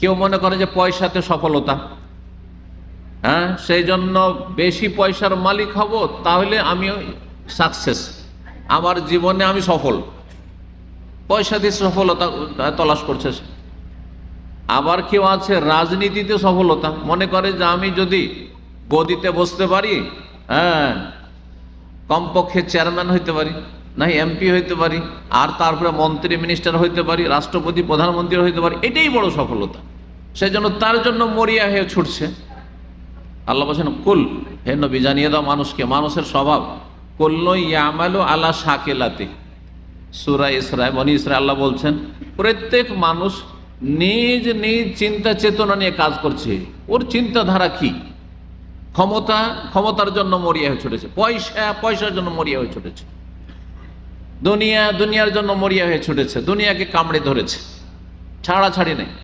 কেউ মনে করে যে পয়সাতে সফলতা, হ্যাঁ, সেই জন্য বেশি পয়সার মালিক হব, তাহলে আমি সাকসেস, আমার জীবনে আমি সফল। পয়সা দিয়ে সফলতা তলাশ করছে সে। আবার কেউ আছে রাজনীতিতে সফলতা, মনে করে যে আমি যদি গদিতে বসতে পারি, হ্যাঁ, কমপক্ষে চেয়ারম্যান হইতে পারি, নাই এমপি হইতে পারি, আর তারপরে মন্ত্রী মিনিস্টার হইতে পারি, রাষ্ট্রপতি প্রধানমন্ত্রী হইতে পারি, এটাই বড় সফলতা। সেই জন্য তার জন্য মরিয়া হয়ে ছুটছে। আল্লাহ বলছেন কুল, হে নবী জানিয়ে দাও মানুষকে, মানুষের স্বভাব কুল্লু ইয়ামালু আলা শাকিলাতি। সূরা ইসরা, বনী ইসরা আল্লাহ বলছেন প্রত্যেক মানুষ নিজ নিজ চিন্তা চেতনা নিয়ে কাজ করছে। ওর চিন্তাধারা কি? ক্ষমতার জন্য মরিয়া হয়ে ছুটেছে, পয়সার জন্য মরিয়া হয়ে ছুটেছে, দুনিয়ার জন্য মরিয়া হয়ে ছুটেছে, দুনিয়াকে কামড়ে ধরেছে, ছাড়াছাড়ি নেই।